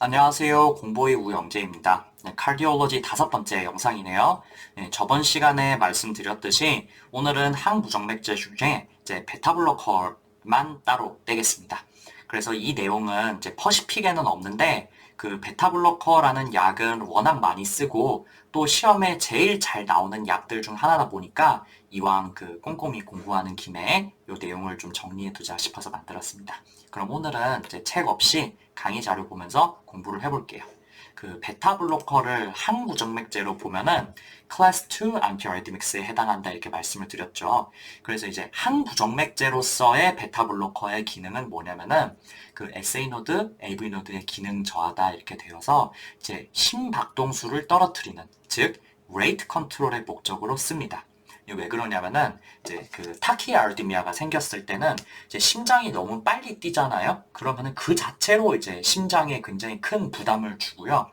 안녕하세요. 공보의 우영재입니다. 네, 카디올로지 5번째 영상이네요. 네, 저번 시간에 말씀드렸듯이 오늘은 항부정맥제 중에 이제 베타블로커만 따로 떼겠습니다. 그래서 이 내용은 이제 퍼시픽에는 없는데 그 베타블로커라는 약은 워낙 많이 쓰고 또 시험에 제일 잘 나오는 약들 중 하나다 보니까 이왕 그 꼼꼼히 공부하는 김에 이 내용을 좀 정리해두자 싶어서 만들었습니다. 그럼 오늘은 이제 책 없이 강의 자료 보면서 공부를 해볼게요. 그 베타 블로커를 항구정맥제로 보면은 클래스 2 안티아리드믹스에 해당한다 이렇게 말씀을 드렸죠. 그래서 이제 항구정맥제로서의 베타 블로커의 기능은 뭐냐면은 그 SA 노드, AV 노드의 기능 저하다 이렇게 되어서 이제 심박동수를 떨어뜨리는 즉 레이트 컨트롤의 목적으로 씁니다. 왜 그러냐면은 이제 그 타키아르디미아가 생겼을 때는 이제 심장이 너무 빨리 뛰잖아요. 그러면은 그 자체로 이제 심장에 굉장히 큰 부담을 주고요.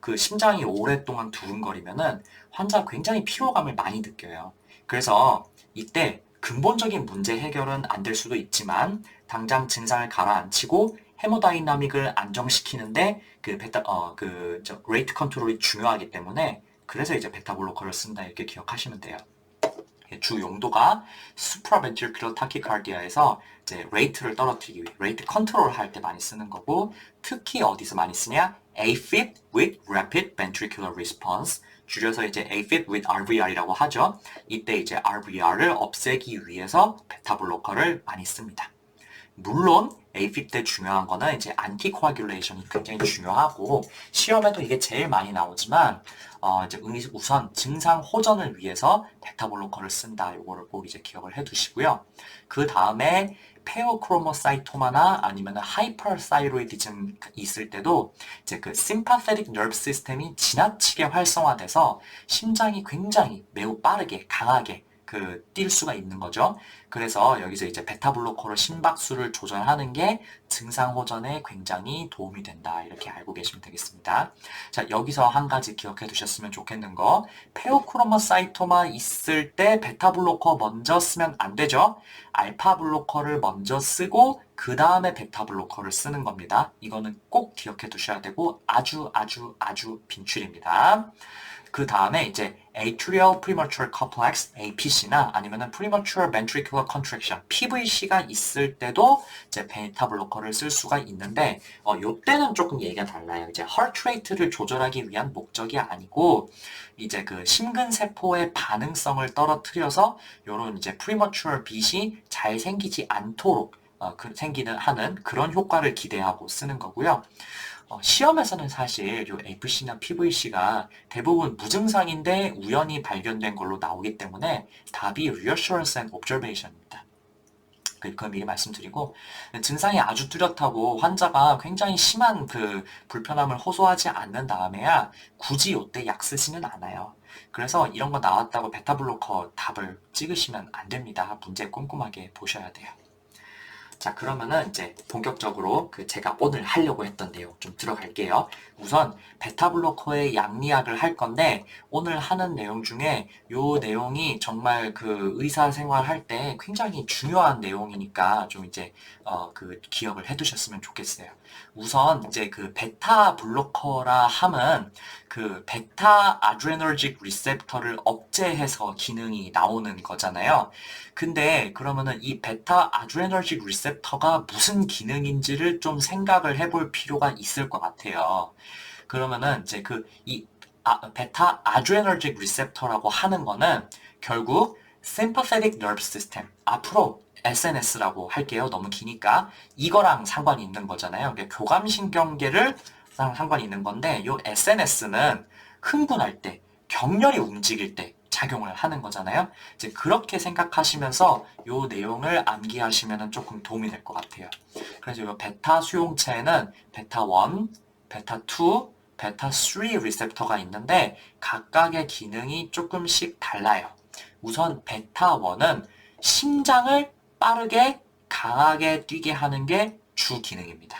그 심장이 오랫동안 두근거리면은 환자 굉장히 피로감을 많이 느껴요. 그래서 이때 근본적인 문제 해결은 안 될 수도 있지만 당장 증상을 가라앉히고 헤모다이나믹을 안정시키는데 그 레이트 컨트롤이 중요하기 때문에 그래서 이제 베타 블로커를 쓴다 이렇게 기억하시면 돼요. 주 용도가 supraventricular tachycardia에서 이제 레이트를 떨어뜨리기 위해 레이트 컨트롤 할 때 많이 쓰는 거고 특히 어디서 많이 쓰냐? AFib with rapid ventricular response 줄여서 이제 AFib with RVR이라고 하죠. 이때 이제 RVR을 없애기 위해서 베타 블로커를 많이 씁니다. 물론 AFib 때 중요한 거는 이제 안티코아귤레이션이 굉장히 중요하고 시험에도 이게 제일 많이 나오지만 이제 우선 증상 호전을 위해서 베타 블로커를 쓴다. 이거를 꼭 이제 기억을 해두시고요. 그 다음에 페오크로모사이토마나 아니면 하이퍼사이로이디즘 있을 때도 이제 그 심파테틱 너브 시스템이 지나치게 활성화돼서 심장이 굉장히 매우 빠르게 강하게 뛸 수가 있는 거죠. 그래서 여기서 이제 베타 블로커로 심박수를 조절하는 게 증상 호전에 굉장히 도움이 된다. 이렇게 알고 계시면 되겠습니다. 자, 여기서 한 가지 기억해 두셨으면 좋겠는 거. 페오크로모사이토마 있을 때 베타 블로커 먼저 쓰면 안 되죠. 알파 블로커를 먼저 쓰고 그 다음에 베타 블로커를 쓰는 겁니다. 이거는 꼭 기억해 두셔야 되고 아주 빈출입니다. 그 다음에 이제 Atrial Premature Complex, APC나 아니면은 Premature Ventricular Contraction, PVC가 있을 때도 이제 베타 블로커를 쓸 수가 있는데, 요때는 조금 얘기가 달라요. 이제 heart rate를 조절하기 위한 목적이 아니고, 이제 그 심근세포의 반응성을 떨어뜨려서 요런 이제 premature 빛이 잘 생기지 않도록 하는 그런 효과를 기대하고 쓰는 거고요. 시험에서는 사실 요 FC나 PVC가 대부분 무증상인데 우연히 발견된 걸로 나오기 때문에 답이 reassurance and observation입니다. 그걸 미리 말씀드리고 증상이 아주 뚜렷하고 환자가 굉장히 심한 그 불편함을 호소하지 않는 다음에야 굳이 요때 약 쓰지는 않아요. 그래서 이런 거 나왔다고 베타블로커 답을 찍으시면 안 됩니다. 문제 꼼꼼하게 보셔야 돼요. 자, 그러면은 이제 본격적으로 제가 오늘 하려고 했던 내용 좀 들어갈게요. 우선 베타 블로커의 양리학을 할 건데 오늘 하는 내용 중에 요 내용이 정말 그 의사 생활할 때 굉장히 중요한 내용이니까 좀 이제 기억을 해두셨으면 좋겠어요. 우선 이제 그 베타 블로커라 함은 그 베타 아드레너직 리셉터를 억제해서 기능이 나오는 거잖아요. 근데 그러면은 이 베타 아드레너직 리셉터가 무슨 기능인지를 좀 생각을 해볼 필요가 있을 것 같아요. 그러면은 이제 베타 아드레너직 리셉터라고 하는 거는 결국 sympathetic nerve system 앞으로 SNS라고 할게요. 너무 기니까 이거랑 상관이 있는 거잖아요. 그러니까 교감신경계를 상관이 있는 건데 요 SNS는 흥분할 때, 격렬히 움직일 때 작용을 하는 거잖아요. 이제 그렇게 생각하시면서 요 내용을 암기하시면 조금 도움이 될 것 같아요. 그래서 요 베타 수용체에는 베타 1, 베타 2, 베타 3 리셉터가 있는데 각각의 기능이 조금씩 달라요. 우선 베타 1은 심장을 빠르게 강하게 뛰게 하는 게 주 기능입니다.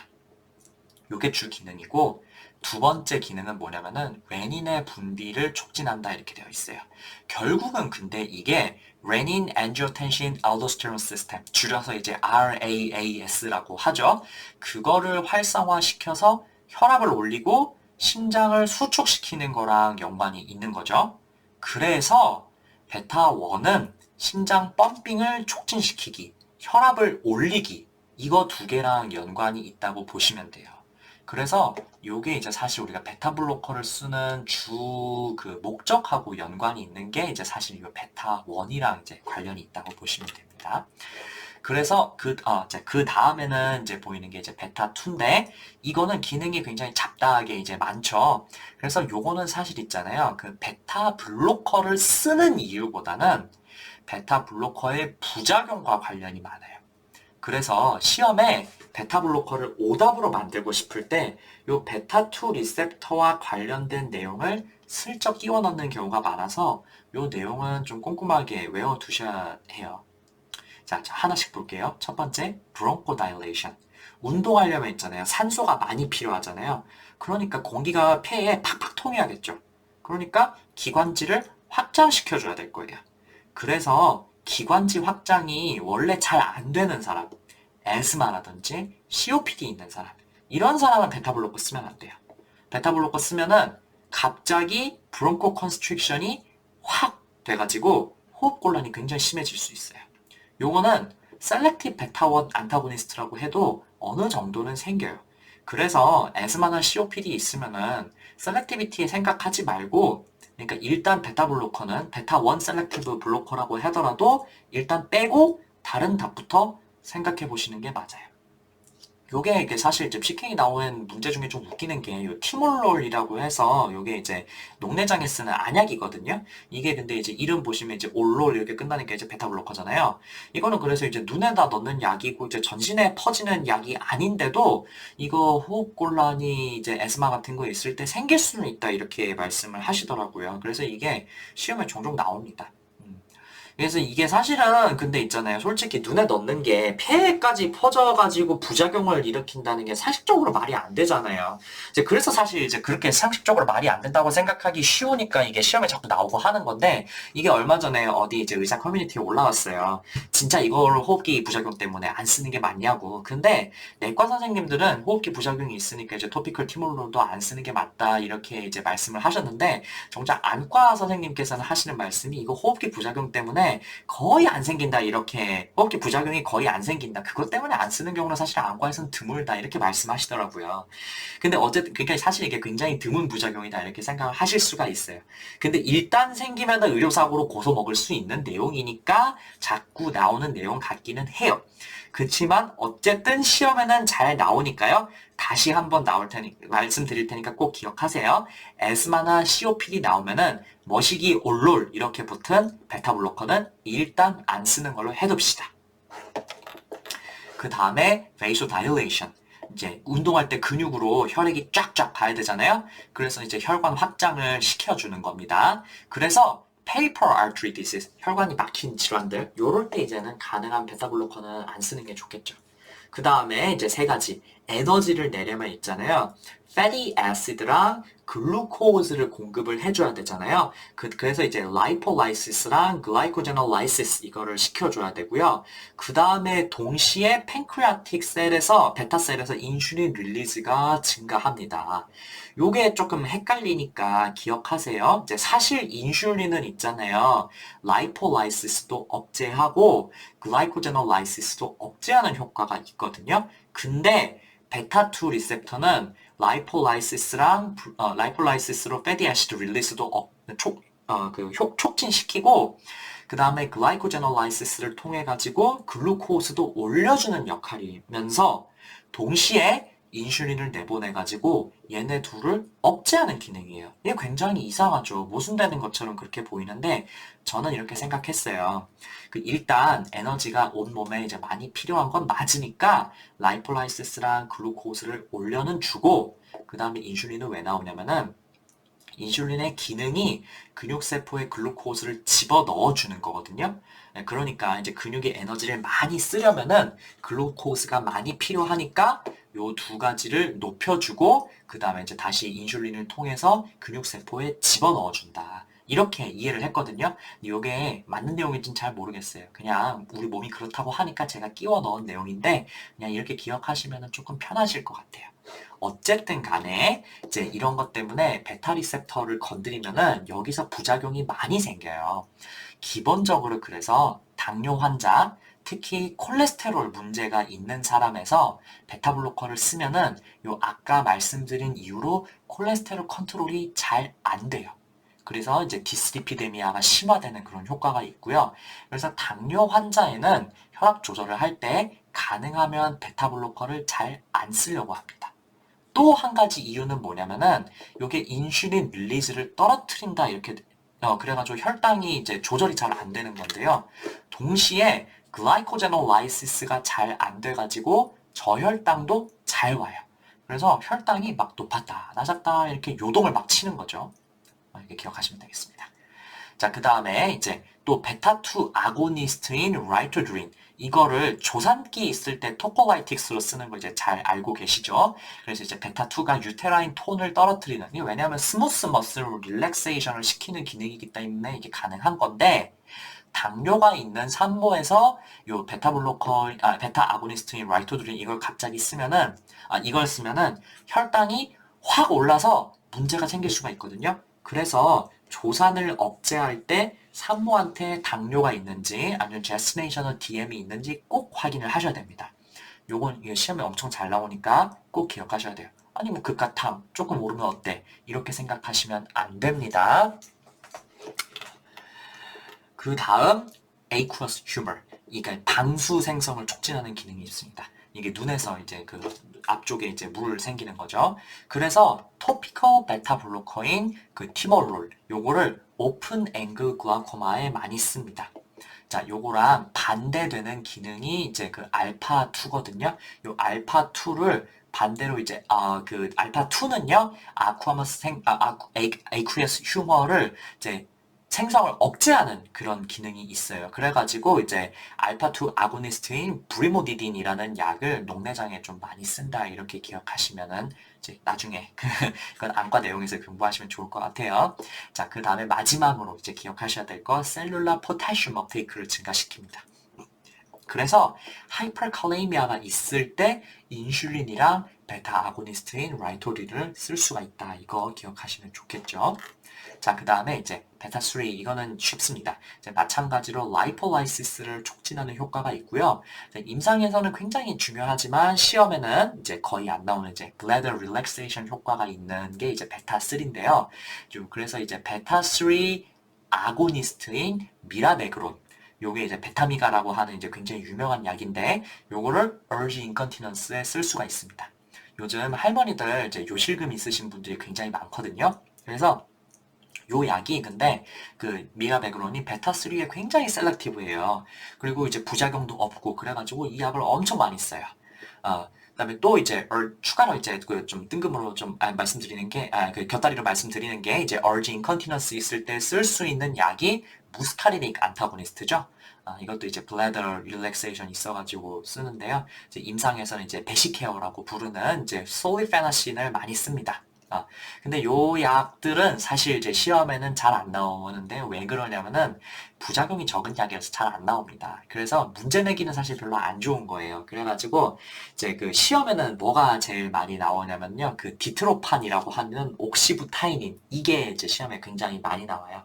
요게 주 기능이고 두 번째 기능은 뭐냐면은 레닌의 분비를 촉진한다 이렇게 되어 있어요. 결국은 근데 이게 Renin Angiotensin Aldosterone System 줄여서 이제 RAAS라고 하죠. 그거를 활성화시켜서 혈압을 올리고 심장을 수축시키는 거랑 연관이 있는 거죠. 그래서 베타1은 심장 펌핑을 촉진시키기, 혈압을 올리기, 이거 두 개랑 연관이 있다고 보시면 돼요. 그래서 요게 이제 사실 우리가 베타블로커를 쓰는 주 그 목적하고 연관이 있는 게 이제 사실 이 베타1이랑 이제 관련이 있다고 보시면 됩니다. 그래서 이제 그 다음에는 이제 보이는 게 이제 베타2인데, 이거는 기능이 굉장히 잡다하게 이제 많죠. 그래서 요거는 사실 있잖아요. 그 베타 블로커를 쓰는 이유보다는 베타 블로커의 부작용과 관련이 많아요. 그래서 시험에 베타 블로커를 오답으로 만들고 싶을 때 요 베타2 리셉터와 관련된 내용을 슬쩍 끼워 넣는 경우가 많아서 요 내용은 좀 꼼꼼하게 외워 두셔야 해요. 자, 하나씩 볼게요. 첫 번째, 브론코다일레이션. 운동하려면 있잖아요. 산소가 많이 필요하잖아요. 그러니까 공기가 폐에 팍팍 통해야겠죠. 그러니까 기관지를 확장시켜줘야 될 거예요. 그래서 기관지 확장이 원래 잘 안 되는 사람, 에스마라든지 COPD 있는 사람, 이런 사람은 베타블로커 쓰면 안 돼요. 베타블로커 쓰면은 갑자기 브론코 컨스트릭션이 확 돼가지고 호흡곤란이 굉장히 심해질 수 있어요. 요거는 셀렉티브 베타1 안타고니스트라고 해도 어느 정도는 생겨요. 그래서 에스마나 COPD 있으면은 셀렉티비티에 생각하지 말고, 그러니까 일단 베타 블로커는 베타1 셀렉티브 블로커라고 하더라도 일단 빼고 다른 답부터 생각해 보시는 게 맞아요. 요게 이게 사실 이제 PK 나오는 문제 중에 좀 웃기는 게 요 티몰롤이라고 해서 요게 이제 녹내장에 쓰는 안약이거든요. 이게 근데 이제 이름 보시면 이제 올롤 이렇게 끝나니까 이제 베타블로커잖아요. 이거는 그래서 이제 눈에다 넣는 약이고 이제 전신에 퍼지는 약이 아닌데도 이거 호흡곤란이 이제 에스마 같은 거 있을 때 생길 수는 있다 이렇게 말씀을 하시더라고요. 그래서 이게 시험에 종종 나옵니다. 그래서 이게 사실은 근데 있잖아요. 솔직히 눈에 넣는 게 폐에까지 퍼져가지고 부작용을 일으킨다는 게 상식적으로 말이 안 되잖아요. 이제 그래서 사실 이제 그렇게 상식적으로 말이 안 된다고 생각하기 쉬우니까 이게 시험에 자꾸 나오고 하는 건데, 이게 얼마 전에 어디 이제 의사 커뮤니티에 올라왔어요. 진짜 이걸 호흡기 부작용 때문에 안 쓰는 게 맞냐고. 근데 내과 선생님들은 호흡기 부작용이 있으니까 이제 토피컬 티몰롤도 안 쓰는 게 맞다 이렇게 이제 말씀을 하셨는데, 정작 안과 선생님께서는 하시는 말씀이 이거 호흡기 부작용 때문에 거의 안 생긴다 이렇게, 호흡기 부작용이 거의 안 생긴다, 그것 때문에 안 쓰는 경우는 사실 안과에서는 드물다 이렇게 말씀하시더라고요. 근데 어쨌든 그러니까 사실 이게 굉장히 드문 부작용이다 이렇게 생각을 하실 수가 있어요. 근데 일단 생기면 의료사고로 고소 먹을 수 있는 내용이니까 자꾸 나오는 내용 같기는 해요. 그렇지만 어쨌든 시험에는 잘 나오니까요. 다시 한번 말씀드릴 테니까 꼭 기억하세요. 에스마나 COPD 나오면은 머시기 올롤 이렇게 붙은 베타블로커는 일단 안 쓰는 걸로 해둡시다. 그 다음에 베이소다일레이션. 이제 운동할 때 근육으로 혈액이 쫙쫙 가야 되잖아요. 그래서 이제 혈관 확장을 시켜주는 겁니다. 그래서 peripheral artery disease, 혈관이 막힌 질환들, 요럴 때 이제는 가능한 베타블로커는 안 쓰는 게 좋겠죠. 그 다음에 이제 세 가지 에너지를 내려면 있잖아요. fatty acid랑 글루코즈를 공급을 해줘야 되잖아요. 그래서 이제 라이폴라이시스랑 글라이코제놀라이시스 이거를 시켜줘야 되고요. 그 다음에 동시에 팬크리아틱 셀에서 베타셀에서 인슐린 릴리즈가 증가합니다. 요게 조금 헷갈리니까 기억하세요. 이제 사실 인슐린은 있잖아요. 라이폴라이시스도 억제하고 글라이코제놀라이시스도 억제하는 효과가 있거든요. 근데 베타2 리셉터는 라이폴라이시스로 패티 애시드 릴리스도 촉진시키고, 그 다음에 글라이코제놀라이시스를 통해 가지고 글루코스도 올려주는 역할이면서 동시에 인슐린을 내보내 가지고 얘네 둘을 억제하는 기능이에요. 이게 굉장히 이상하죠. 모순되는 것처럼 그렇게 보이는데 저는 이렇게 생각했어요. 일단 에너지가 온 몸에 이제 많이 필요한 건 맞으니까 라이폴라이시스랑 글루코스를 올려는 주고, 그 다음에 인슐린은 왜 나오냐면은 인슐린의 기능이 근육세포에 글루코스를 집어 넣어주는 거거든요. 그러니까 이제 근육의 에너지를 많이 쓰려면은 글루코스가 많이 필요하니까 요 두 가지를 높여주고, 그 다음에 이제 다시 인슐린을 통해서 근육세포에 집어 넣어준다. 이렇게 이해를 했거든요. 이게 맞는 내용인지는 잘 모르겠어요. 그냥 우리 몸이 그렇다고 하니까 제가 끼워 넣은 내용인데 그냥 이렇게 기억하시면 조금 편하실 것 같아요. 어쨌든 간에 이제 이런 것 때문에 베타 리셉터를 건드리면은 여기서 부작용이 많이 생겨요. 기본적으로 그래서 당뇨 환자, 특히 콜레스테롤 문제가 있는 사람에서 베타 블로커를 쓰면은 요 아까 말씀드린 이유로 콜레스테롤 컨트롤이 잘 안 돼요. 그래서 이제 디스리피데미아가 심화되는 그런 효과가 있고요. 그래서 당뇨 환자에는 혈압 조절을 할 때 가능하면 베타 블로커를 잘 안 쓰려고 합니다. 또 한 가지 이유는 뭐냐면은 요게 인슐린 릴리즈를 떨어뜨린다 이렇게 그래가지고 혈당이 이제 조절이 잘 안 되는 건데요. 동시에 글라이코제놀라이시스가 잘 안 돼가지고 저혈당도 잘 와요. 그래서 혈당이 막 높았다, 낮았다 이렇게 요동을 막 치는 거죠. 이렇게 기억하시면 되겠습니다. 자, 그 다음에 이제 또 베타2 아고니스트인 라이토드린 이거를 조산기 있을 때 토콜라이틱스로 쓰는 거 이제 잘 알고 계시죠? 그래서 이제 베타2가 유테라인 톤을 떨어뜨리는 왜냐하면 스무스 머슬 릴렉세이션을 시키는 기능이기 때문에 이게 가능한 건데 당뇨가 있는 산모에서 요 베타 블로커 베타 아고니스트인 라이토드린 이걸 갑자기 쓰면은 이걸 쓰면은 혈당이 확 올라서 문제가 생길 수가 있거든요. 그래서 조산을 억제할 때 산모한테 당뇨가 있는지 아니면 제스티네이셔널 DM이 있는지 꼭 확인을 하셔야 됩니다. 요건 시험에 엄청 잘 나오니까 꼭 기억하셔야 돼요. 아니면 극가탐 조금 오르면 어때? 이렇게 생각하시면 안 됩니다. 그 다음 aqueous humor, 이게 방수 생성을 촉진하는 기능이 있습니다. 이게 눈에서 이제 그 앞쪽에 이제 물 생기는 거죠. 그래서 토피컬 베타 블로커인 그 티몰롤 요거를 오픈 앵글 글라코마에 많이 씁니다. 자, 요거랑 반대되는 기능이 이제 그 알파2거든요. 요 알파2를 반대로 이제 그 알파2는요 아쿠아스 휴머를 이제 생성을 억제하는 그런 기능이 있어요. 그래가지고 이제 알파2 아고니스트인 브리모디딘이라는 약을 녹내장에 좀 많이 쓴다 이렇게 기억하시면은 이제 나중에 그건 안과 내용에서 공부하시면 좋을 것 같아요. 자, 그 다음에 마지막으로 이제 기억하셔야 될 거 셀룰라 포타슘 업테이크를 증가시킵니다. 그래서 하이퍼칼레미아가 있을 때 인슐린이랑 베타 아고니스트인 라이토리를 쓸 수가 있다. 이거 기억하시면 좋겠죠. 자, 그 다음에 이제 베타3 이거는 쉽습니다. 이제 마찬가지로 라이폴라이시스를 촉진하는 효과가 있고요. 임상에서는 굉장히 중요하지만 시험에는 이제 거의 안 나오는 이제 bladder relaxation 효과가 있는 게 이제 베타3인데요. 그래서 이제 베타3 아고니스트인 미라베그론 요게 이제 베타미가라고 하는 이제 굉장히 유명한 약인데 요거를 urge incontinence에 쓸 수가 있습니다. 요즘 할머니들 이제 요실금 있으신 분들이 굉장히 많거든요. 그래서 요 약이 근데 그 미라베그론이 베타3에 굉장히 셀렉티브해요. 그리고 이제 부작용도 없고 그래가지고 이 약을 엄청 많이 써요. 그다음에 또 이제 추가로 이제 그 좀 뜬금으로 좀 말씀드리는 게 그 곁다리로 말씀드리는 게 이제 urge incontinence 있을 때 쓸 수 있는 약이 무스카리닉 안타고니스트죠. 이것도 이제 bladder relaxation 있어가지고 쓰는데요. 이제 임상에서는 이제 베시케어라고 부르는 이제 솔리페나신을 많이 씁니다. 근데 요 약들은 사실 이제 시험에는 잘 안 나오는데 왜 그러냐면은 부작용이 적은 약이어서 잘 안 나옵니다. 그래서 문제 내기는 사실 별로 안 좋은 거예요. 그래가지고 이제 그 시험에는 뭐가 제일 많이 나오냐면요. 그 디트로판이라고 하는 옥시부타이닌 이게 이제 시험에 굉장히 많이 나와요.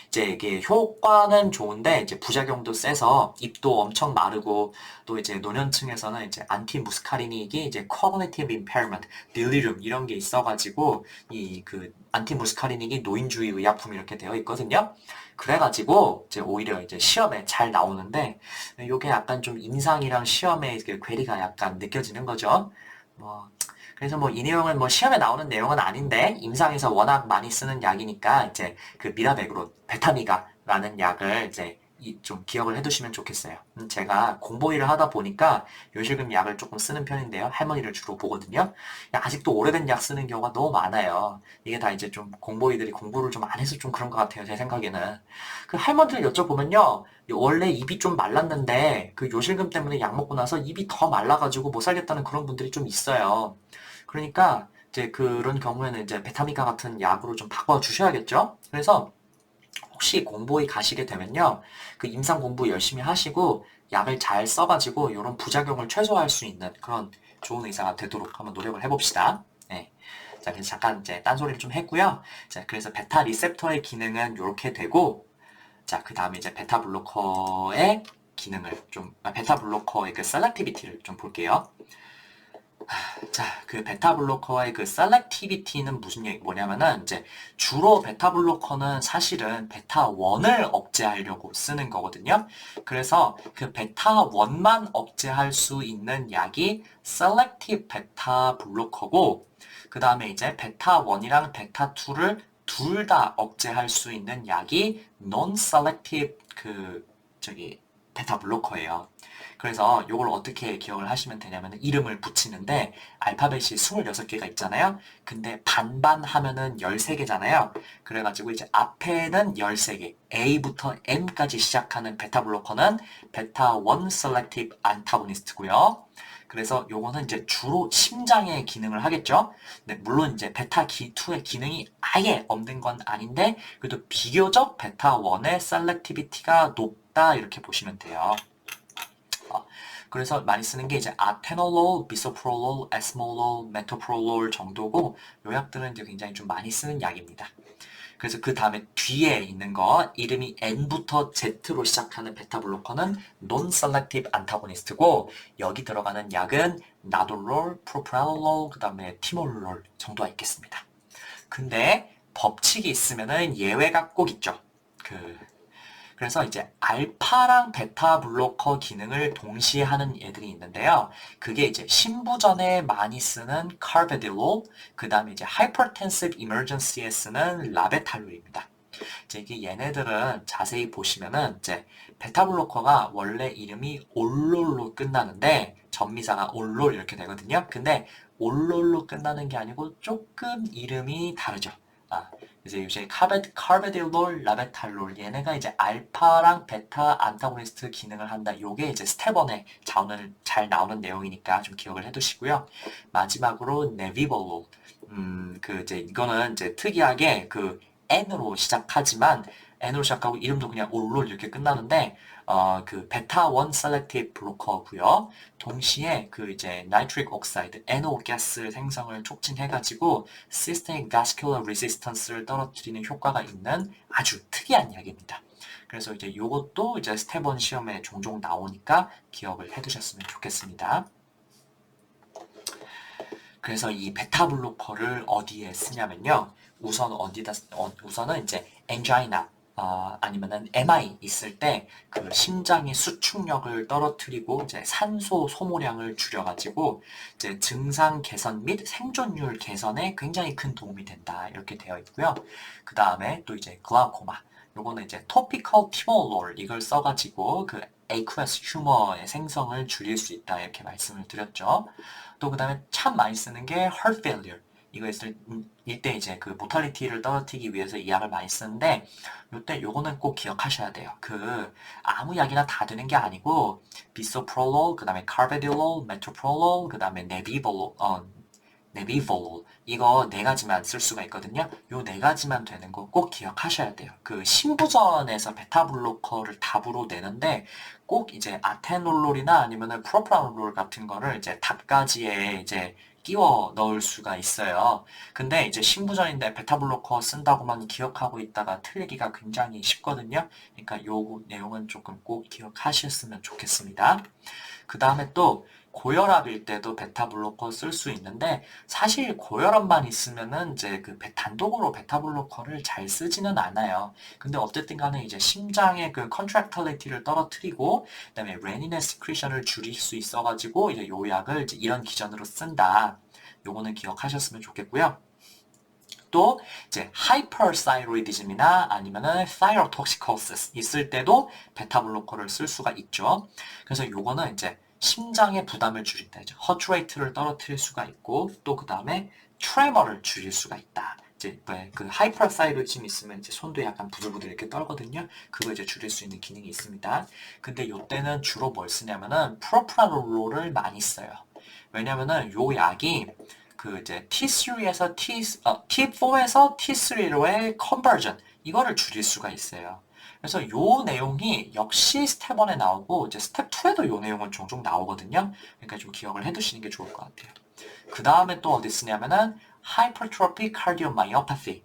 이제 이게 효과는 좋은데 이제 부작용도 세서 입도 엄청 마르고 또 이제 노년층에서는 이제 안티무스카리닉이 이제 cognitive impairment, delirium 이런 게 있어가지고 이 그 안티무스카리닉이 노인주의 의약품 이렇게 되어 있거든요. 그래가지고 이제 오히려 이제 시험에 잘 나오는데 이게 약간 좀 임상이랑 시험의 그 괴리가 약간 느껴지는 거죠. 뭐 그래서 뭐 이 내용은 뭐 시험에 나오는 내용은 아닌데 임상에서 워낙 많이 쓰는 약이니까 이제 그 미라베그론, 베타미가라는 약을 이제 좀 기억을 해두시면 좋겠어요. 제가 공보일을 하다 보니까 요실금 약을 조금 쓰는 편인데요. 할머니를 주로 보거든요. 아직도 오래된 약 쓰는 경우가 너무 많아요. 이게 다 이제 좀 공보이들이 공부를 좀 안 해서 좀 그런 것 같아요. 제 생각에는. 그 할머니들 여쭤보면요. 원래 입이 좀 말랐는데 그 요실금 때문에 약 먹고 나서 입이 더 말라가지고 못 살겠다는 그런 분들이 좀 있어요. 그러니까 이제 그런 경우에는 이제 베타미가 같은 약으로 좀 바꿔 주셔야겠죠. 그래서 혹시 공보에 가시게 되면요. 그 임상 공부 열심히 하시고 약을 잘 써가지고 이런 부작용을 최소화할 수 있는 그런 좋은 의사가 되도록 한번 노력을 해봅시다. 네. 자, 그래서 잠깐 이제 딴소리를 좀 했고요. 자, 그래서 베타 리셉터의 기능은 이렇게 되고, 자, 그 다음에 이제 베타 블로커의 기능을 좀, 베타 블로커의 그 셀렉티비티를 좀 볼게요. 자, 그 베타 블로커의 그 셀렉티비티는 뭐냐면은 이제 주로 베타 블로커는 사실은 베타 1을 억제하려고 쓰는 거거든요. 그래서 그 베타 1만 억제할 수 있는 약이 셀렉티브 베타 블로커고, 그 다음에 이제 베타 1이랑 베타 2를 둘 다 억제할 수 있는 약이 non-selective 베타 블로커예요. 그래서 이걸 어떻게 기억을 하시면 되냐면 이름을 붙이는데 알파벳이 26개가 있잖아요. 근데 반반 하면은 13개잖아요. 그래가지고 이제 앞에는 13개, A부터 M까지 시작하는 베타 블로커는 베타 1 selective antagonist고요. 그래서 요거는 이제 주로 심장의 기능을 하겠죠. 네, 물론 이제 베타 2의 기능이 아예 없는 건 아닌데 그래도 비교적 베타 1의 셀렉티비티가 높다 이렇게 보시면 돼요. 그래서 많이 쓰는 게 이제 아테놀롤, 비소프롤롤, 에스몰롤, 메토프롤롤 정도고 요 약들은 이제 굉장히 좀 많이 쓰는 약입니다. 그래서 그 다음에 뒤에 있는 거 이름이 N부터 Z로 시작하는 베타 블로커는 non-selective antagonist고 여기 들어가는 약은 나돌롤, 프로프라놀롤, 그 다음에 티몰롤 정도가 있겠습니다. 근데 법칙이 있으면은 예외가 꼭 있죠. 그래서 이제 알파랑 베타 블로커 기능을 동시에 하는 애들이 있는데요. 그게 이제 심부전에 많이 쓰는 카베딜롤, 그 다음에 이제 하이퍼텐시브 이머전시에 쓰는 라베탈롤입니다. 이제 이게 얘네들은 자세히 보시면은 이제 베타 블로커가 원래 이름이 올롤로 끝나는데 전미사가 올롤 이렇게 되거든요. 근데 올롤로 끝나는 게 아니고 조금 이름이 다르죠. 이제 요새 카베딜롤, 라베탈롤 얘네가 이제 알파랑 베타 안타고니스트 기능을 한다. 요게 이제 스텝 1에 잘 나오는 내용이니까 좀 기억을 해두시고요. 마지막으로 네비볼롤. 이제 이거는 이제 특이하게 N으로 시작하지만 N으로 시작하고 이름도 그냥 올롤 이렇게 끝나는데 베타 1 셀렉티브 블로커고요. 동시에 이제 나이트릭 옥사이드 NO 가스 생성을 촉진해가지고 시스테믹 바스큘러 레지스턴스를 떨어뜨리는 효과가 있는 아주 특이한 약입니다. 그래서 이제 요것도 이제 스텝 1 시험에 종종 나오니까 기억을 해두셨으면 좋겠습니다. 그래서 이 베타 블로커를 어디에 쓰냐면요. 우선은 이제 엔자이나 아니면은 MI 있을 때 심장의 수축력을 떨어뜨리고 이제 산소 소모량을 줄여가지고 이제 증상 개선 및 생존율 개선에 굉장히 큰 도움이 된다 이렇게 되어 있고요. 그 다음에 또 이제 글라우코마 요거는 이제 토피컬 티몰롤 이걸 써가지고 aqueous humor의 생성을 줄일 수 있다 이렇게 말씀을 드렸죠. 또 그 다음에 참 많이 쓰는 게 heart failure 이거 이때 이제 모탈리티를 떨어뜨리기 위해서 이 약을 많이 쓰는데 요때 요거는 꼭 기억하셔야 돼요. 아무 약이나 다 되는 게 아니고 비소프롤롤, 그 다음에 카베딜롤, 메토프롤롤, 그 다음에 네비볼롤 이거 네 가지만 쓸 수가 있거든요. 요 네 가지만 되는 거 꼭 기억하셔야 돼요. 심부전에서 베타 블로커를 답으로 내는데 꼭 이제 아테놀롤이나 아니면은 프로프라놀 같은 거를 이제 답가지에 이제 끼워 넣을 수가 있어요. 근데 이제 심부전인데 베타 블로커 쓴다고만 기억하고 있다가 틀리기가 굉장히 쉽거든요. 그러니까 요 내용은 조금 꼭 기억하셨으면 좋겠습니다. 그 다음에 또 고혈압일 때도 베타 블로커 쓸 수 있는데 사실 고혈압만 있으면은 이제 단독으로 베타 블로커를 잘 쓰지는 않아요. 근데 어쨌든 간에 이제 심장의 컨트랙터리티를 떨어뜨리고 그다음에 레닌의 시크리션을 줄일 수 있어가지고 이제 요 약을 이제 이런 기전으로 쓴다. 요거는 기억하셨으면 좋겠고요. 또 이제 하이퍼사이로이디즘이나 아니면은 타이로톡시코시스 있을 때도 베타 블로커를 쓸 수가 있죠. 그래서 요거는 이제 심장의 부담을 줄인다. 이제 허트 레이트를 떨어뜨릴 수가 있고 또 그 다음에 트레머를 줄일 수가 있다. 이제 하이퍼사이로이즘 있으면 이제 손도 약간 부들부들 이렇게 떨거든요. 그거 이제 줄일 수 있는 기능이 있습니다. 근데 요때는 주로 뭘 쓰냐면은 프로프라놀롤을 많이 써요. 왜냐면은 요 약이 이제 T3에서 T4에서 T3로의 컨버전 이거를 줄일 수가 있어요. 그래서 요 내용이 역시 스텝 1에 나오고 이제 스텝 2에도 요 내용은 종종 나오거든요. 그러니까 좀 기억을 해두시는 게 좋을 것 같아요. 그 다음에 또 어디 쓰냐면은 hypertrophic cardiomyopathy.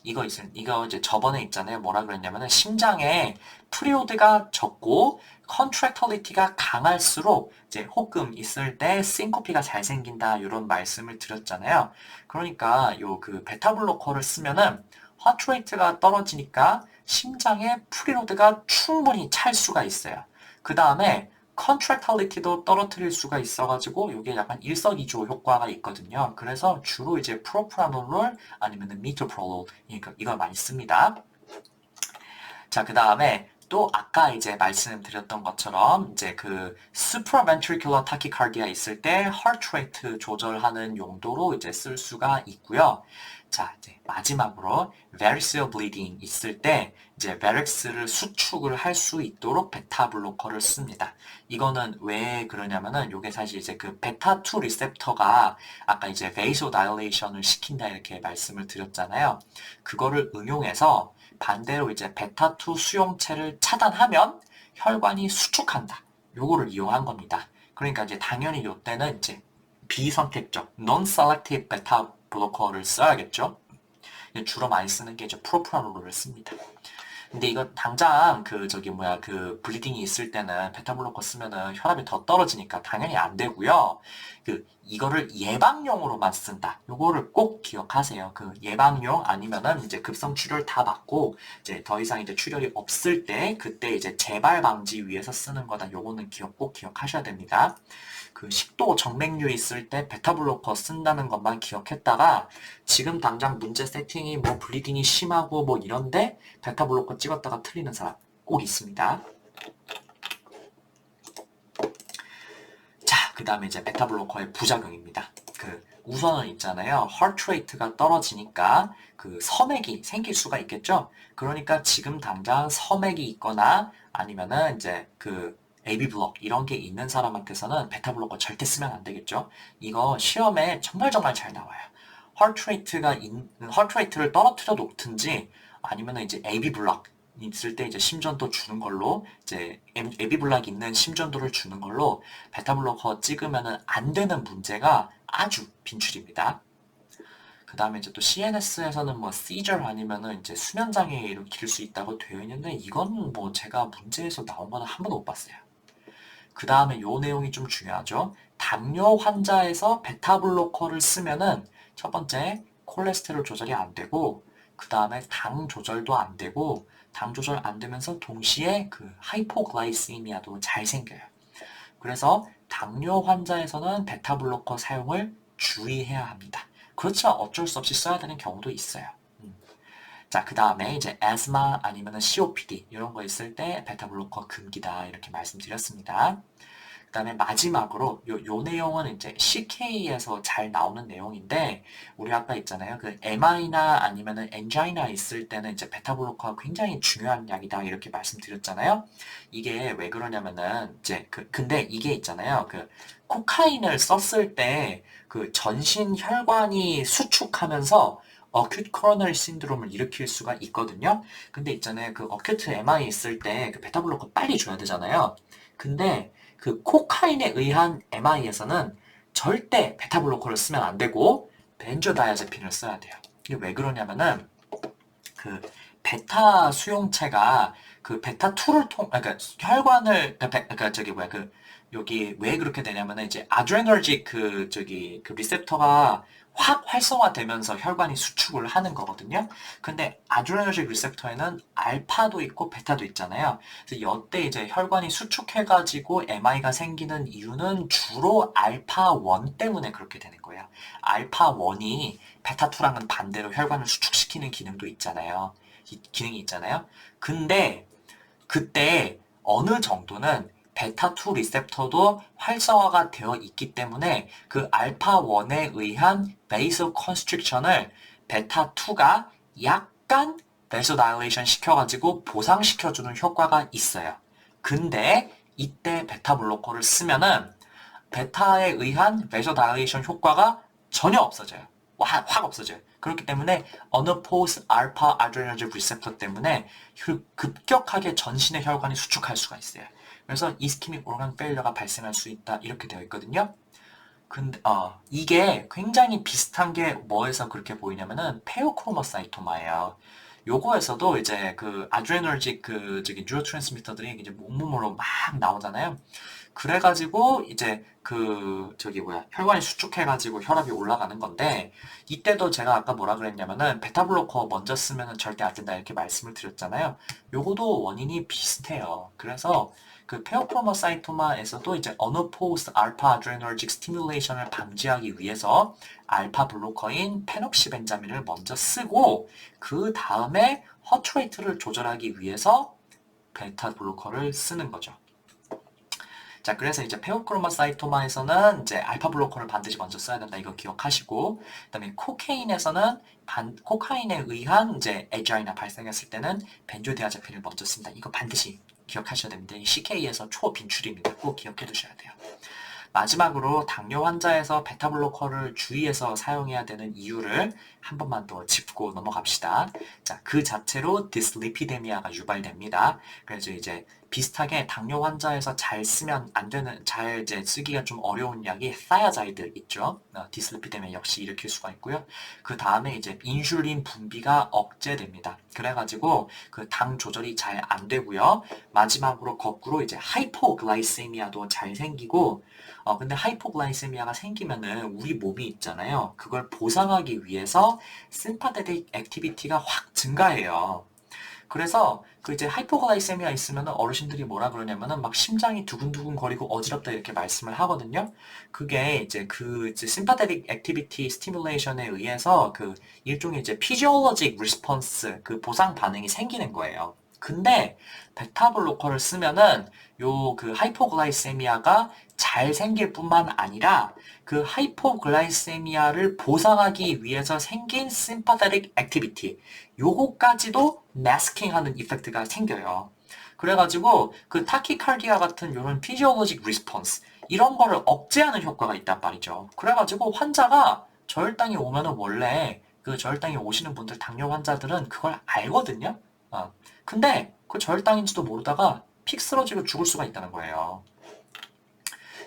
이거 이제 저번에 있잖아요. 뭐라 그랬냐면은 심장에 프리오드가 적고 컨트랙터리티가 강할수록 이제 호흡 있을 때 싱코피가 잘 생긴다 이런 말씀을 드렸잖아요. 그러니까 요 그 베타 블로커를 쓰면은 하트레이트가 떨어지니까 심장에 프리로드가 충분히 찰 수가 있어요. 그 다음에 컨트랙탈리티도 떨어뜨릴 수가 있어가지고 이게 약간 일석이조 효과가 있거든요. 그래서 주로 이제 프로프라놀 아니면 미토프롤롤 이걸 많이 씁니다. 자, 그 다음에 또 아까 이제 말씀드렸던 것처럼 이제 그 supraventricular tachycardia 있을 때 heart rate 조절하는 용도로 이제 쓸 수가 있고요. 자, 이제 마지막으로 variceal bleeding 있을 때 이제 varix를 수축을 할 수 있도록 베타 블로커를 씁니다. 이거는 왜 그러냐면은 이게 사실 이제 그 베타2 리셉터가 아까 이제 vasodilation을 시킨다 이렇게 말씀을 드렸잖아요. 그거를 응용해서 반대로 이제 베타2 수용체를 차단하면 혈관이 수축한다. 요거를 이용한 겁니다. 그러니까 이제 당연히 이때는 이제 비선택적 non-selective 베타 블로커를 써야겠죠. 주로 많이 쓰는 게 이제 프로프라놀을 씁니다. 근데 이거 당장 그 블리딩이 있을 때는 베타 블로커 쓰면은 혈압이 더 떨어지니까 당연히 안 되고요. 이거를 예방용으로만 쓴다. 요거를 꼭 기억하세요. 그 예방용 아니면은 이제 급성 출혈 다 맞고 이제 더 이상 이제 출혈이 없을 때 그때 이제 재발 방지 위해서 쓰는 거다. 요거는 꼭 기억하셔야 됩니다. 그 식도 정맥류 있을 때 베타 블로커 쓴다는 것만 기억했다가 지금 당장 문제 세팅이 뭐 블리딩이 심하고 뭐 이런데 베타 블로커 찍었다가 틀리는 사람 꼭 있습니다. 자, 그 다음에 이제 베타 블로커의 부작용입니다. 우선은 있잖아요. heart rate가 떨어지니까 그 섬액이 생길 수가 있겠죠. 그러니까 지금 당장 섬액이 있거나 아니면은 이제 AB 블록 이런 게 있는 사람한테서는 베타 블로커 절대 쓰면 안 되겠죠. 이거 시험에 정말 잘 나와요. heart rate를 떨어뜨려 놓든지 아니면 이제 AB 블록 있을 때 이제 심전도 주는 걸로 이제 AB 블록이 있는 심전도를 주는 걸로 베타 블로커 찍으면은 안 되는 문제가 아주 빈출입니다. 그 다음에 이제 또 CNS에서는 뭐 seizure 아니면은 이제 수면 장애 일으킬 수 있다고 되어 있는데 이건 뭐 제가 문제에서 나온 거는 한 번도 못 봤어요. 그 다음에 요 내용이 좀 중요하죠. 당뇨 환자에서 베타 블로커를 쓰면은 첫 번째 콜레스테롤 조절이 안 되고 그 다음에 당 조절도 안 되고 당 조절 안 되면서 동시에 그 하이포글라이시미아도 잘 생겨요. 그래서 당뇨 환자에서는 베타 블로커 사용을 주의해야 합니다. 그렇지만 어쩔 수 없이 써야 되는 경우도 있어요. 자, 그 다음에 이제 asthma 아니면 COPD 이런 거 있을 때 베타 블로커 금기다 이렇게 말씀드렸습니다. 그 다음에 마지막으로 요 내용은 이제 CK에서 잘 나오는 내용인데 우리 아까 있잖아요. 그 MI나 아니면은 엔자이나 있을 때는 이제 베타 블로커가 굉장히 중요한 약이다 이렇게 말씀드렸잖아요. 이게 왜 그러냐면은 이제 근데 이게 있잖아요. 코카인을 썼을 때 전신 혈관이 수축하면서 어큐트 코로너리 신드롬을 일으킬 수가 있거든요. 근데 있잖아요. 어큐트 MI 있을 때 베타 블로커 빨리 줘야 되잖아요. 근데 코카인에 의한 MI에서는 절대 베타 블로커를 쓰면 안 되고 벤조다이아제핀을 써야 돼요. 이게 왜 그러냐면은 베타 수용체가 베타2를 그러니까 혈관을 여기 왜 그렇게 되냐면은 이제 아드레너직 리셉터가 확 활성화되면서 혈관이 수축을 하는 거거든요. 근데 아드레너직 리셉터에는 알파도 있고 베타도 있잖아요. 그래서 이때 이제 혈관이 수축해가지고 MI가 생기는 이유는 주로 알파1 때문에 그렇게 되는 거예요. 알파1이 베타2랑은 반대로 혈관을 수축시키는 기능이 있잖아요. 근데 그때 어느 정도는 베타2 리셉터도 활성화가 되어 있기 때문에 알파1에 의한 베이소 컨스트릭션을 베타2가 약간 베이소다일레이션 시켜가지고 보상시켜주는 효과가 있어요. 근데 이때 베타 블로커를 쓰면은 베타에 의한 베이소다일레이션 효과가 전혀 없어져요. 확 없어져요. 그렇기 때문에 unopposed alpha adrenergic receptor 때문에 급격하게 전신의 혈관이 수축할 수가 있어요. 그래서 ischemic organ failure가 발생할 수 있다 이렇게 되어 있거든요. 근데 이게 굉장히 비슷한 게 뭐에서 그렇게 보이냐면은 페오크로모사이토마예요. 요거에서도 이제 그 아드레너직 그 저기 뉴로트랜스미터들이 이제 몸으로 막 나오잖아요. 그래가지고 이제 그 저기 뭐야 혈관이 수축해가지고 혈압이 올라가는 건데 이때도 제가 아까 뭐라 그랬냐면은 베타블로커 먼저 쓰면은 절대 안 된다 이렇게 말씀을 드렸잖아요. 요거도 원인이 비슷해요. 그래서 그 페오크로모사이토마에서도 이제 unopposed alpha adrenergic stimulation을 방지하기 위해서 알파 블로커인 페녹시벤자민을 먼저 쓰고 그 다음에 허트레이트를 조절하기 위해서 베타 블로커를 쓰는 거죠. 자, 그래서 이제 페오크로모사이토마에서는 이제 알파 블로커를 반드시 먼저 써야 된다. 이거 기억하시고, 그다음에 코케인에서는 코카인에 의한 이제 에지아이나 발생했을 때는 벤조디아제핀을 먼저 쓴다. 이거 반드시 기억하셔야 됩니다. 이 CK에서 초빈출입니다. 꼭 기억해 두셔야 돼요. 마지막으로 당뇨 환자에서 베타블로커를 주의해서 사용해야 되는 이유를 한 번만 더 짚고 넘어갑시다. 자, 그 자체로 디슬리피데미아가 유발됩니다. 그래서 이제 비슷하게 당뇨 환자에서 잘 쓰면 안 되는, 잘 이제 쓰기가 좀 어려운 약이 사야자이드 있죠. 디슬리피데미아 역시 일으킬 수가 있고요. 그 다음에 이제 인슐린 분비가 억제됩니다. 그래가지고 그 당 조절이 잘 안 되고요. 마지막으로 거꾸로 이제 하이포글라이세미아도 잘 생기고 근데 하이포글라이세미아가 생기면은 우리 몸이 있잖아요. 그걸 보상하기 위해서 심파테틱 액티비티가 확 증가해요. 그래서 그 이제 하이포글라이세미아 있으면은 어르신들이 뭐라 그러냐면은 막 심장이 두근두근 거리고 어지럽다 이렇게 말씀을 하거든요. 그게 이제 그 이제 심파테틱 액티비티 스티뮬레이션에 의해서 그 일종의 이제 피지올로직 리스폰스 그 보상 반응이 생기는 거예요. 근데 베타 블로커를 쓰면은 요 그 하이포글라이세미아가 잘 생길 뿐만 아니라 그 하이포글라이세미아를 보상하기 위해서 생긴 심파테틱 액티비티 요거까지도 마스킹하는 이펙트가 생겨요. 그래가지고 그 타키카르디아 같은 이런 피지올로직 리스폰스 이런 거를 억제하는 효과가 있단 말이죠. 그래가지고 환자가 저혈당이 오면은 원래 그 저혈당이 오시는 분들 당뇨 환자들은 그걸 알거든요. 근데 그 저혈당인지도 모르다가 픽 쓰러지고 죽을 수가 있다는 거예요.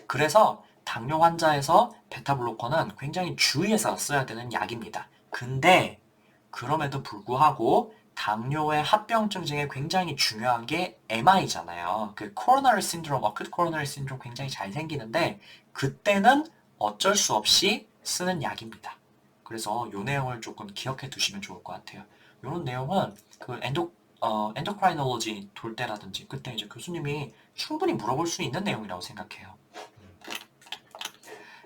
그래서 당뇨 환자에서 베타블로커는 굉장히 주의해서 써야 되는 약입니다. 근데 그럼에도 불구하고 당뇨의 합병증 중에 굉장히 중요한 게 MI잖아요. 그 코로너리 신드롬, 어큐트 코로너리 신드롬 굉장히 잘 생기는데 그때는 어쩔 수 없이 쓰는 약입니다. 그래서 이 내용을 조금 기억해 두시면 좋을 것 같아요. 이런 내용은 그 엔도크라이놀로지 돌 때라든지 그때 이제 교수님이 충분히 물어볼 수 있는 내용이라고 생각해요.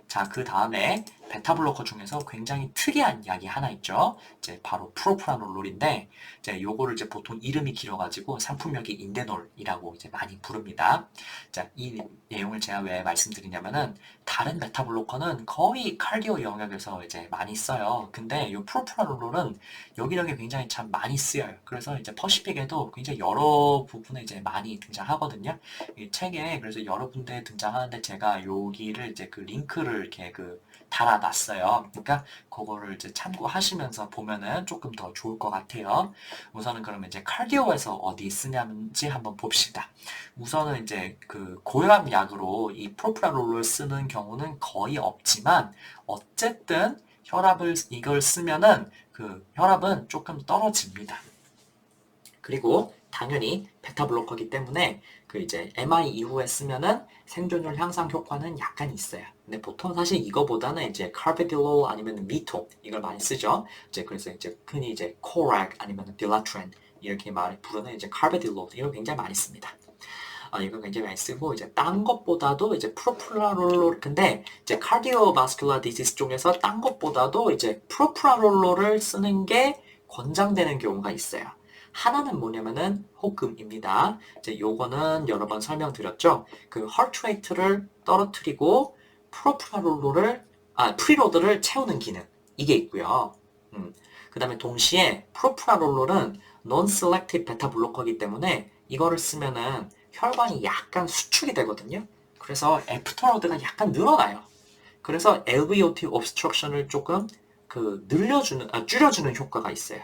자, 그 다음에 베타블로커 중에서 굉장히 특이한 약이 하나 있죠. 이제 바로 프로프라놀롤인데, 이제 요거를 이제 보통 이름이 길어가지고 상품명이 인데놀이라고 이제 많이 부릅니다. 자, 이 내용을 제가 왜 말씀드리냐면은 다른 베타블로커는 거의 칼디오 영역에서 이제 많이 써요. 근데 요 프로프라놀롤은 여기저기 굉장히 참 많이 쓰여요. 그래서 이제 퍼시픽에도 굉장히 여러 부분에 이제 많이 등장하거든요. 이 책에 그래서 여러 군데 등장하는데 제가 여기를 이제 그 링크를 이렇게 그 달아놨어요. 그러니까 그거를 이제 참고하시면서 보면은 조금 더 좋을 것 같아요. 우선은 그러면 이제 칼디오에서 어디 쓰냐는지 한번 봅시다. 우선은 이제 그 고혈압 약으로 이 프로프라놀을 쓰는 경우는 거의 없지만 어쨌든 혈압을 이걸 쓰면은 그 혈압은 조금 떨어집니다. 그리고 당연히 베타 블로커이기 때문에 그 이제 MI 이후에 쓰면은 생존율 향상 효과는 약간 있어요. 근데 보통 사실 이거보다는 이제 카르베딜롤 아니면 미토 이걸 많이 쓰죠. 이제 그래서 이제 흔히 이제 코락 아니면 빌라트렌 이렇게 말이 부르는 이제 카르베딜롤 이걸 굉장히 많이 씁니다. 이거 굉장히 많이 쓰고 이제 딴 것보다도 이제 프로프라놀롤 근데 이제 카디오바스큘라 디시스 쪽에서 딴 것보다도 이제 프로프라놀롤을 쓰는 게 권장되는 경우가 있어요. 하나는 뭐냐면은 호금입니다. 이제 요거는 여러 번 설명드렸죠. 그 heart rate를 떨어뜨리고 프리로드를 채우는 기능 이게 있고요. 그 다음에 동시에 프로프라놀롤은 non-selective 베타 블로커이기 때문에 이거를 쓰면은 혈관이 약간 수축이 되거든요. 그래서 애프터로드가 약간 늘어나요. 그래서 LVOT obstruction을 조금 줄여주는 효과가 있어요.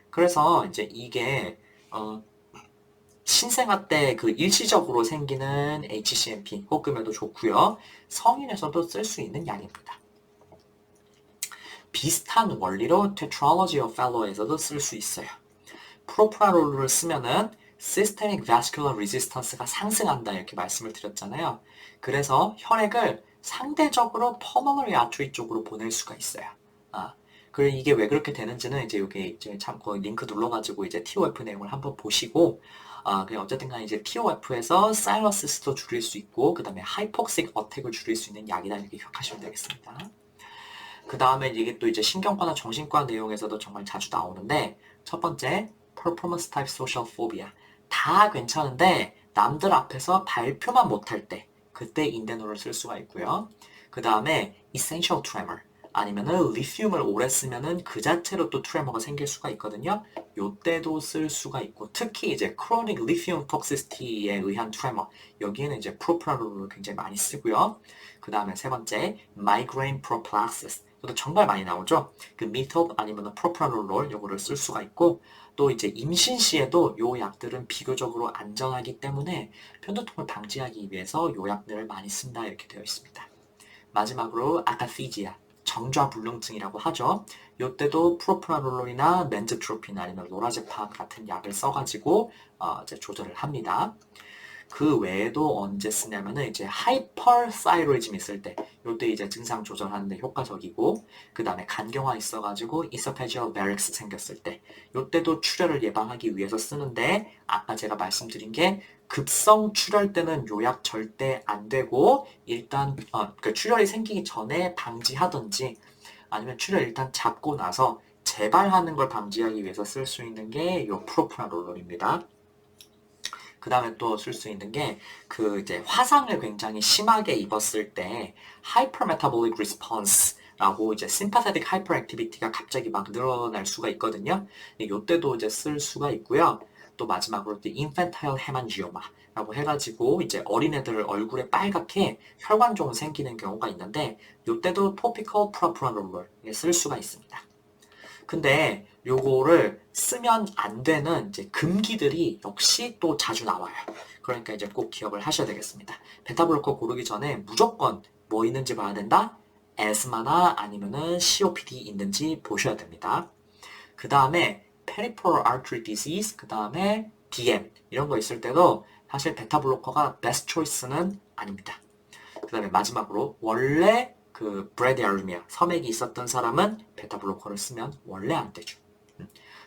그래서 이제 이게 신생아 때 그 일시적으로 생기는 HCMP 혹금에도 좋고요. 성인에서도 쓸 수 있는 약입니다. 비슷한 원리로 Tetralogy of Fallot에서도 쓸 수 있어요. 프로프라놀을 쓰면은 Systemic Vascular Resistance가 상승한다 이렇게 말씀을 드렸잖아요. 그래서 혈액을 상대적으로 Pulmonary Artery 쪽으로 보낼 수가 있어요. 그리고 이게 왜 그렇게 되는지는 이제 여기 이제 참고 링크 눌러가지고 이제 TOF 내용을 한번 보시고 그냥 어쨌든 간에 이제 TOF에서 사이너시스도 줄일 수 있고 그 다음에 하이폭식 어택을 줄일 수 있는 약이다 이렇게 기억하시면 되겠습니다. 그 다음에 이게 또 이제 신경과나 정신과 내용에서도 정말 자주 나오는데 첫 번째 performance type social phobia 다 괜찮은데 남들 앞에서 발표만 못할 때 그때 인데노를 쓸 수가 있고요. 그 다음에 essential tremor 아니면은 리튬을 오래 쓰면은 그 자체로 또 트레머가 생길 수가 있거든요. 요때도 쓸 수가 있고 특히 이제 chronic lithium toxicity에 의한 트레머 여기에는 이제 프로프라놀을 굉장히 많이 쓰고요. 그 다음에 세 번째 migraine prophylaxis 이것도 정말 많이 나오죠. 그 미톱 아니면 프로프라놀 요거를 쓸 수가 있고 또 이제 임신 시에도 요 약들은 비교적으로 안전하기 때문에 편두통을 방지하기 위해서 요 약들을 많이 쓴다 이렇게 되어 있습니다. 마지막으로 아카시지아 정좌불능증이라고 하죠. 이때도 프로프라놀이나 렌즈트로핀 아니면 로라제팜 같은 약을 써가지고 이제 조절을 합니다. 그 외에도 언제 쓰냐면은 이제 하이퍼사이로이즘 있을 때 요때 이제 증상 조절하는데 효과적이고 그 다음에 간경화 있어가지고 이소페지얼 베릭스 생겼을 때 요때도 출혈을 예방하기 위해서 쓰는데 아까 제가 말씀드린 게 급성 출혈 때는 요약 절대 안 되고 일단 그 출혈이 생기기 전에 방지하든지 아니면 출혈 일단 잡고 나서 재발하는 걸 방지하기 위해서 쓸 수 있는 게 요 프로프라놀입니다. 그 다음에 또 쓸 수 있는 게 그 이제 화상을 굉장히 심하게 입었을 때 hypermetabolic response 라고 이제 sympathetic hyperactivity가 갑자기 막 늘어날 수가 있거든요. 이때도 이제 쓸 수가 있고요. 또 마지막으로 또 infantile hemangioma 라고 해가지고 이제 어린애들 얼굴에 빨갛게 혈관종 생기는 경우가 있는데 이때도 topical propranolol 쓸 수가 있습니다. 근데 요거를 쓰면 안 되는 이제 금기들이 역시 또 자주 나와요. 그러니까 이제 꼭 기억을 하셔야 되겠습니다. 베타블로커 고르기 전에 무조건 뭐 있는지 봐야 된다. 에스마나 아니면은 COPD 있는지 보셔야 됩니다. 그 다음에 peripheral artery disease, 그 다음에 DM 이런 거 있을 때도 사실 베타블로커가 best choice는 아닙니다. 그 다음에 마지막으로 원래 그 브레디아르미아 섬액이 있었던 사람은 베타블로커를 쓰면 원래 안 되죠.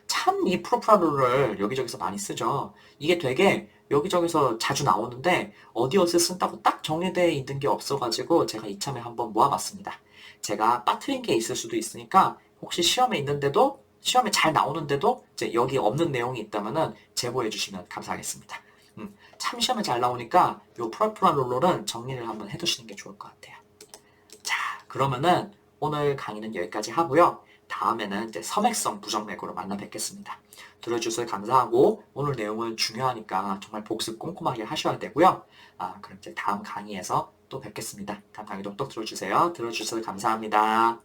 참 이 프로프라놀을 여기저기서 많이 쓰죠. 이게 되게 여기저기서 자주 나오는데 어디어디서 쓴다고 딱 정해되어 있는 게 없어가지고 제가 이참에 한번 모아봤습니다. 제가 빠뜨린 게 있을 수도 있으니까 혹시 시험에 있는데도 시험에 잘 나오는데도 이제 여기 없는 내용이 있다면은 제보해 주시면 감사하겠습니다. 참 시험에 잘 나오니까 요 프로프라놀은 정리를 한번 해두시는 게 좋을 것 같아요. 자, 그러면은 오늘 강의는 여기까지 하고요. 다음에는 이제 섬액성 부정맥으로 만나 뵙겠습니다. 들어주셔서 감사하고 오늘 내용은 중요하니까 정말 복습 꼼꼼하게 하셔야 되고요. 그럼 이제 다음 강의에서 또 뵙겠습니다. 다음 강의도 또 들어주세요. 들어주셔서 감사합니다.